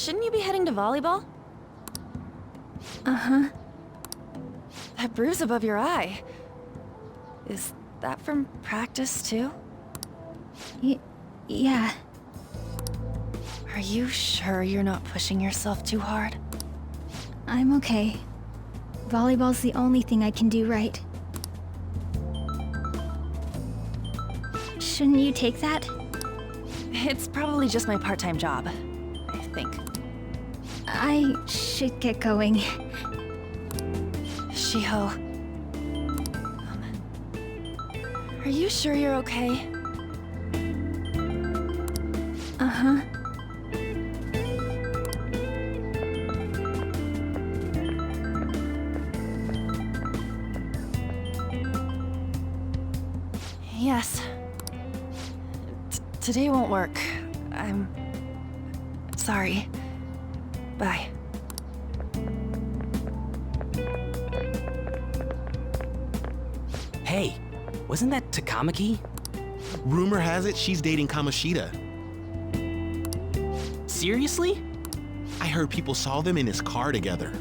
shouldn't you be heading to volleyball? Uh-huh. That bruise above your eye. Is that from practice, too? Yeah. Are you sure you're not pushing yourself too hard? I'm okay. Volleyball's the only thing I can do right. Shouldn't you take that? It's probably just my part-time job, I think. I should get going. Shiho. Are you sure you're okay? Uh-huh. Yes. Today won't work. I'm sorry. Bye. Hey, wasn't that Takamaki? Rumor has it she's dating Kamoshida. Seriously? I heard people saw them in his car together.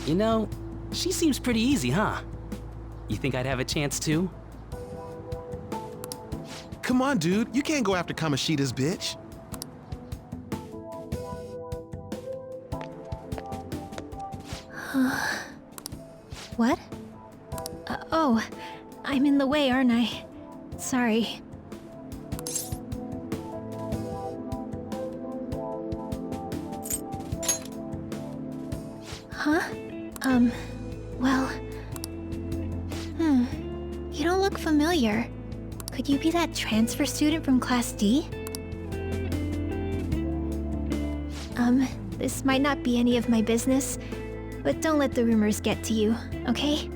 You know, she seems pretty easy, huh? You think I'd have a chance too? Come on, dude. You can't go after Kamoshida's bitch. What? Oh, I'm in the way, aren't I? Sorry. Huh? Well... You don't look familiar. Could you be that transfer student from Class D? This might not be any of my business, but don't let the rumors get to you, okay?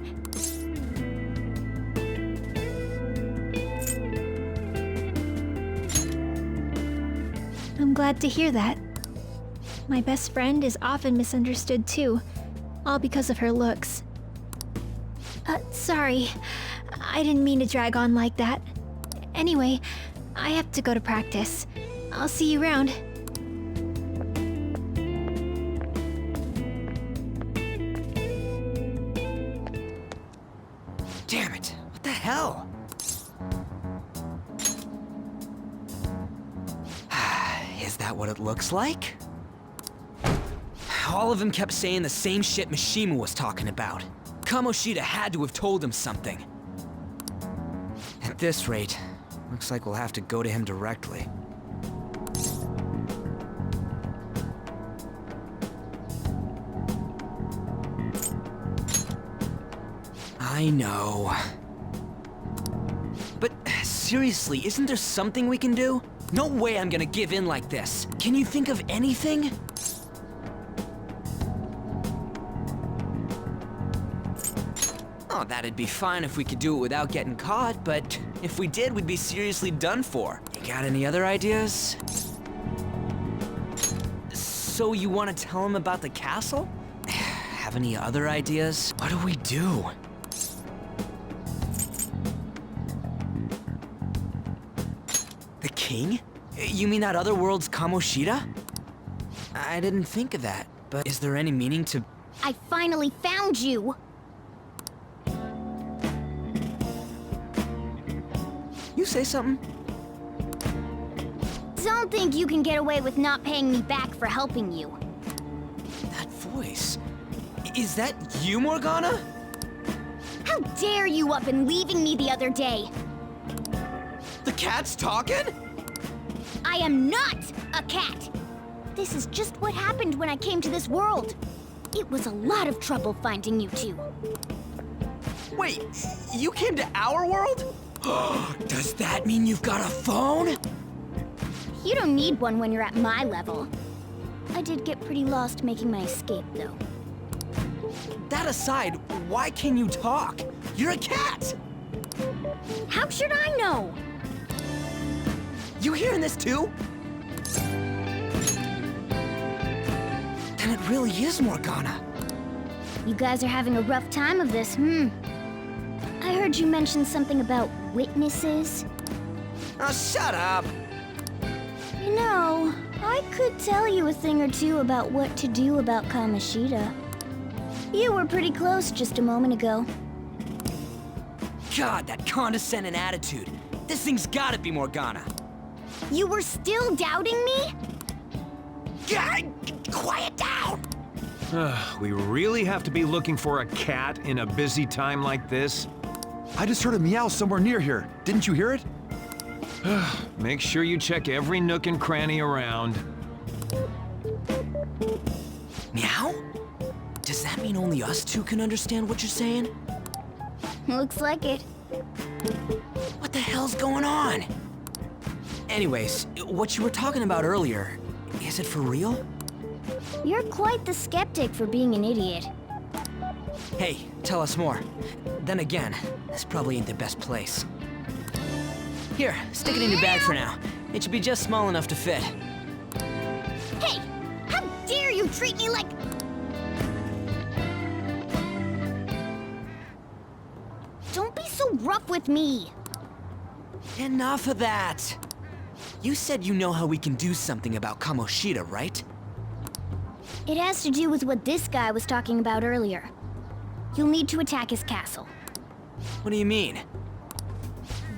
I'm glad to hear that. My best friend is often misunderstood too, all because of her looks. Sorry. I didn't mean to drag on like that. Anyway, I have to go to practice. I'll see you around. Damn it, what the hell? Is that what it looks like? All of them kept saying the same shit Mishima was talking about. Kamoshida had to have told him something. At this rate, looks like we'll have to go to him directly. I know. But seriously, isn't there something we can do? No way I'm gonna give in like this. Can you think of anything? Oh, that'd be fine if we could do it without getting caught, but if we did, we'd be seriously done for. You got any other ideas? So you want to tell him about the castle? Have any other ideas? What do we do? The king? You mean that other world's Kamoshida? I didn't think of that, but is there any meaning to... I finally found you! You say something? Don't think you can get away with not paying me back for helping you. That voice... Is that you, Morgana? How dare you up and leaving me the other day? The cat's talking? I am not a cat! This is just what happened when I came to this world. It was a lot of trouble finding you two. Wait, you came to our world? Does that mean you've got a phone? You don't need one when you're at my level. I did get pretty lost making my escape, though. That aside, why can you talk? You're a cat! How should I know? You hearing this too? Then it really is Morgana. You guys are having a rough time of this, I heard you mention something about witnesses. Oh, shut up! You know, I could tell you a thing or two about what to do about Kamoshida. You were pretty close just a moment ago. God, that condescending attitude. This thing's gotta be Morgana. You were still doubting me? God, quiet down! We really have to be looking for a cat in a busy time like this? I just heard a meow somewhere near here. Didn't you hear it? Make sure you check every nook and cranny around. Meow? Does that mean only us two can understand what you're saying? Looks like it. What the hell's going on? Anyways, what you were talking about earlier, is it for real? You're quite the skeptic for being an idiot. Hey, tell us more. Then again, this probably ain't the best place. Here, stick it in your bag for now. It should be just small enough to fit. Hey! How dare you treat me like... Don't be so rough with me! Enough of that! You said you know how we can do something about Kamoshida, right? It has to do with what this guy was talking about earlier. You'll need to attack his castle. What do you mean?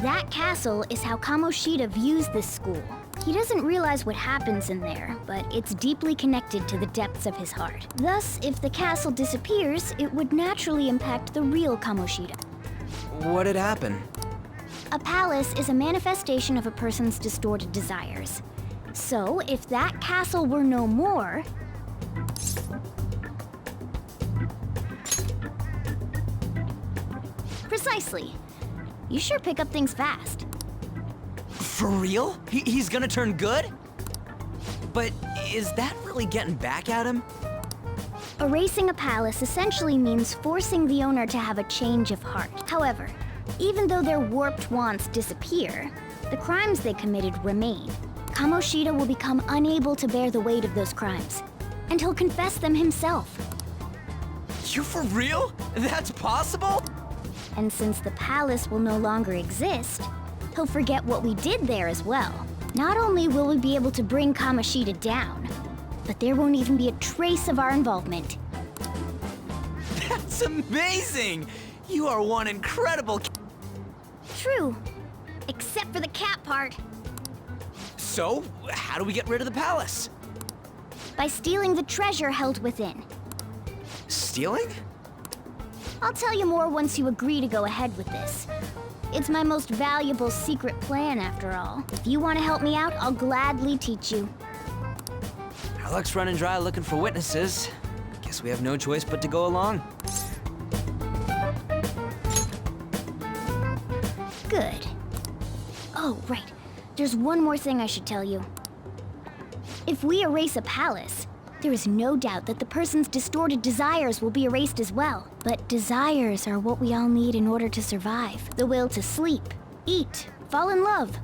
That castle is how Kamoshida views this school. He doesn't realize what happens in there, but it's deeply connected to the depths of his heart. Thus, if the castle disappears, it would naturally impact the real Kamoshida. What'd happen? A palace is a manifestation of a person's distorted desires. So, if that castle were no more... Precisely. You sure pick up things fast. For real? He's gonna turn good? But is that really getting back at him? Erasing a palace essentially means forcing the owner to have a change of heart. However, even though their warped wants disappear, the crimes they committed remain. Kamoshida will become unable to bear the weight of those crimes, and he'll confess them himself. You for real? That's possible? And since the palace will no longer exist, he'll forget what we did there as well. Not only will we be able to bring Kamoshida down, but there won't even be a trace of our involvement. That's amazing! You are one incredible... True, except for the cat part. So, how do we get rid of the palace? By stealing the treasure held within. Stealing? I'll tell you more once you agree to go ahead with this. It's my most valuable secret plan, after all. If you want to help me out, I'll gladly teach you. Our luck's running dry looking for witnesses. Guess we have no choice but to go along. Good. Oh, right. There's one more thing I should tell you. If we erase a palace, there is no doubt that the person's distorted desires will be erased as well. But desires are what we all need in order to survive. The will to sleep, eat, fall in love.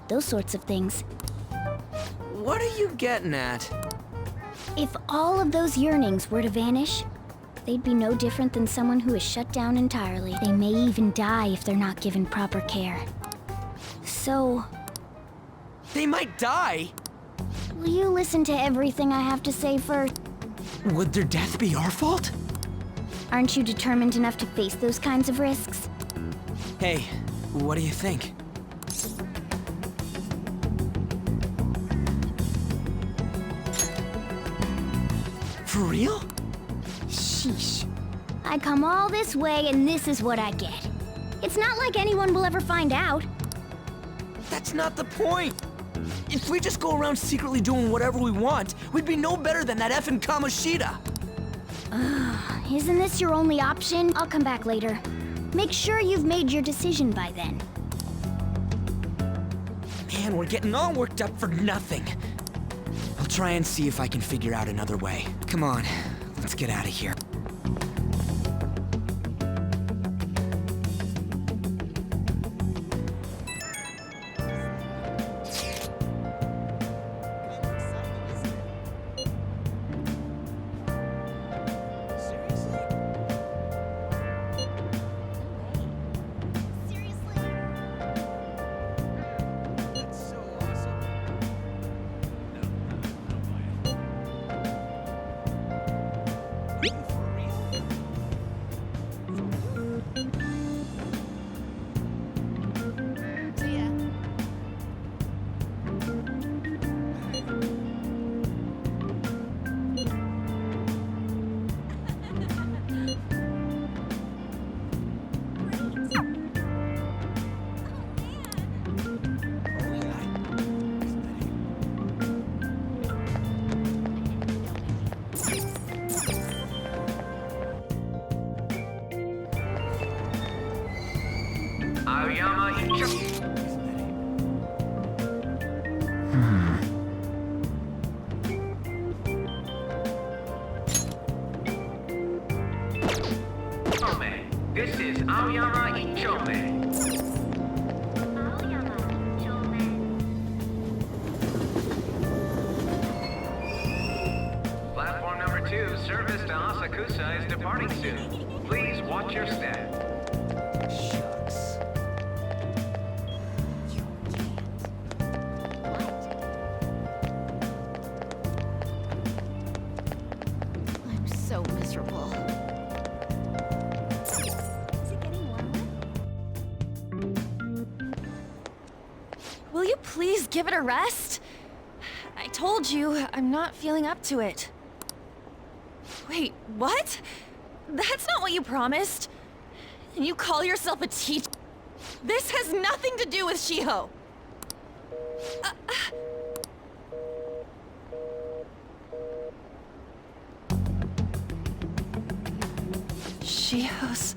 Those sorts of things. What are you getting at? If all of those yearnings were to vanish, they'd be no different than someone who is shut down entirely. They may even die if they're not given proper care. So, They might die? will you listen to everything I have to say first? Would their death be our fault? Aren't you determined enough to face those kinds of risks? Hey, what do you think? For real? Sheesh. I come all this way and this is what I get. It's not like anyone will ever find out. That's not the point. If we just go around secretly doing whatever we want, we'd be no better than that effing Kamoshida. Isn't this your only option? I'll come back later. Make sure you've made your decision by then. Man, we're getting all worked up for nothing. I'll try and see if I can figure out another way. Come on, let's get out of here. Aoyama Icho... This is Aoyama Ichome. Platform number 2, service to Asakusa is departing soon. Please watch your step. Shucks. I'm so miserable. Will you please give it a rest? I told you, I'm not feeling up to it. Wait, what? That's not what you promised. And you call yourself a teacher? This has nothing to do with Shiho. Shiho's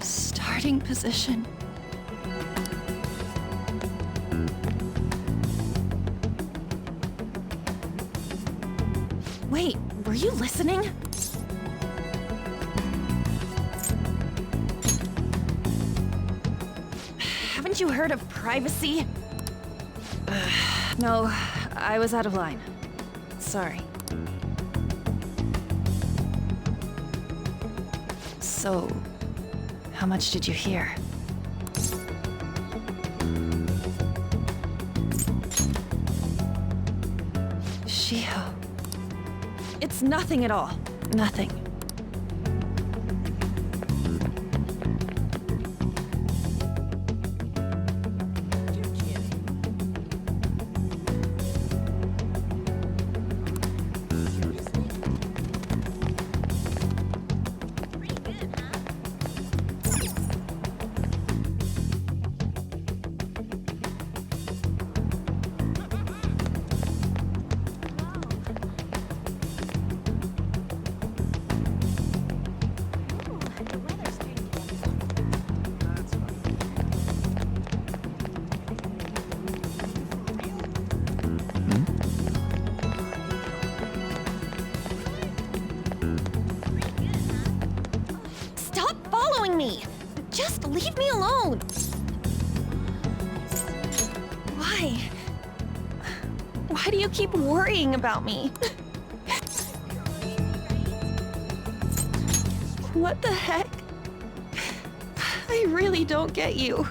starting position. Wait, were you listening? Haven't you heard of privacy? No, I was out of line. Sorry. So, how much did you hear? Shiho. It's nothing at all. Nothing. Stop following me! Just leave me alone! Why? Why do you keep worrying about me? What the heck? I really don't get you.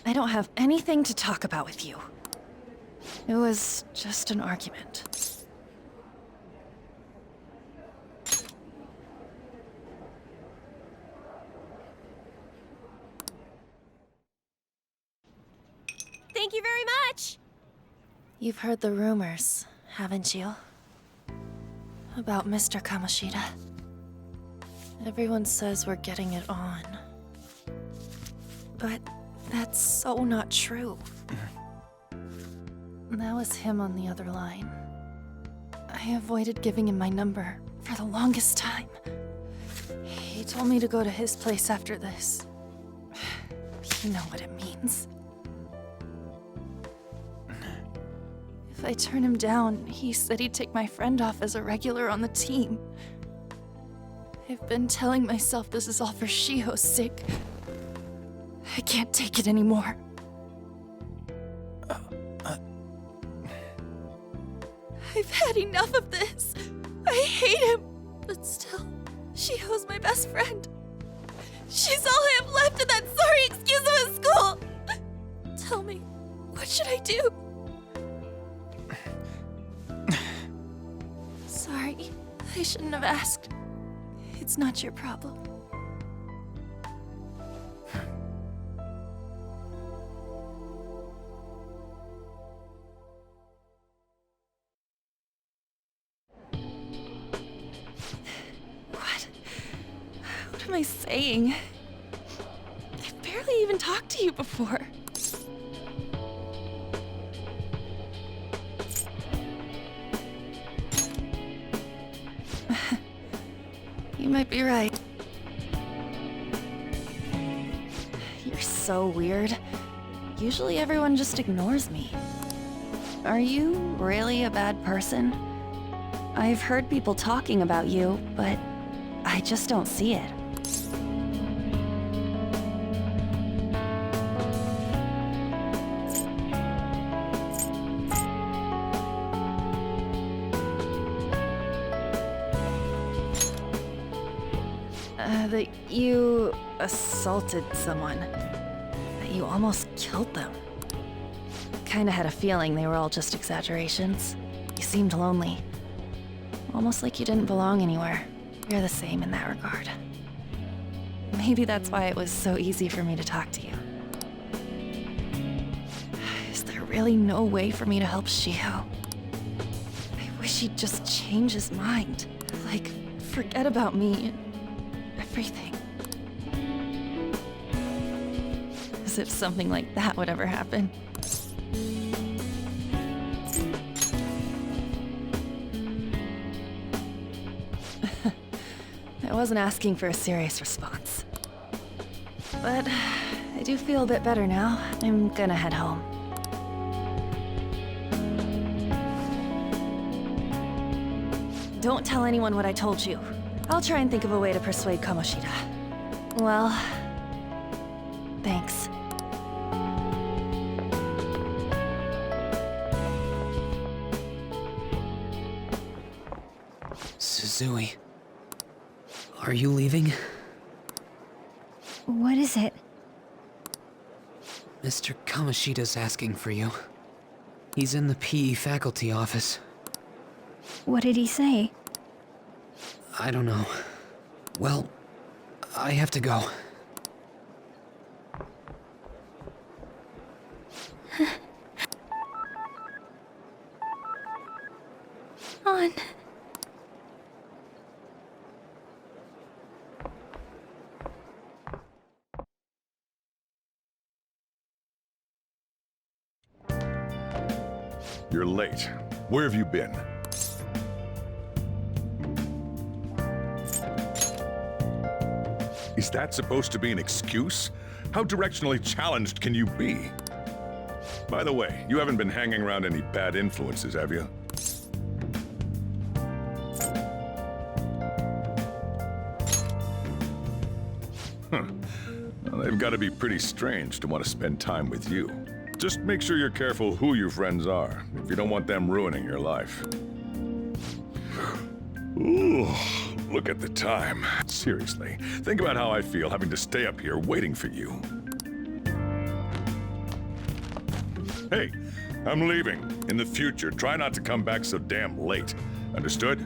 I don't have anything to talk about with you. It was just an argument. Thank you very much! You've heard the rumors, haven't you? About Mr. Kamoshida. Everyone says we're getting it on. But that's so not true. That was him on the other line. I avoided giving him my number for the longest time. He told me to go to his place after this. You know what it means. If I turn him down, he said he'd take my friend off as a regular on the team. I've been telling myself this is all for Shiho's sake. I can't take it anymore. I've had enough of this. I hate him. But still, Shiho's my best friend. She's all I have left in that sorry excuse of a school. Tell me, what should I do? Sorry, I shouldn't have asked. It's not your problem. What am I saying? I've barely even talked to you before. You might be right. so weird. Usually everyone just ignores me. Are you really a bad person? I've heard people talking about you, but I just don't see it. That you assaulted someone. That you almost killed them. Kinda had a feeling they were all just exaggerations. You seemed lonely. Almost like you didn't belong anywhere. You're the same in that regard. Maybe that's why it was so easy for me to talk to you. Is there really no way for me to help Shiho? I wish he'd just change his mind. Like, forget about me and everything. As if something like that would ever happen. I wasn't asking for a serious response. But I do feel a bit better now. I'm gonna head home. Don't tell anyone what I told you. I'll try and think of a way to persuade Kamoshida. Well, thanks. Suzui, are you leaving? What is it? Mr. Kamoshida's asking for you. He's in the PE faculty office. What did he say? I don't know. Well, I have to go. On. You're late. Where have you been? Is that supposed to be an excuse? How directionally challenged can you be? By the way, you haven't been hanging around any bad influences, have you? Well, they've got to be pretty strange to want to spend time with you. Just make sure you're careful who your friends are, if you don't want them ruining your life. Ooh, look at the time. Seriously, think about how I feel having to stay up here waiting for you. Hey, I'm leaving. In the future, try not to come back so damn late. Understood?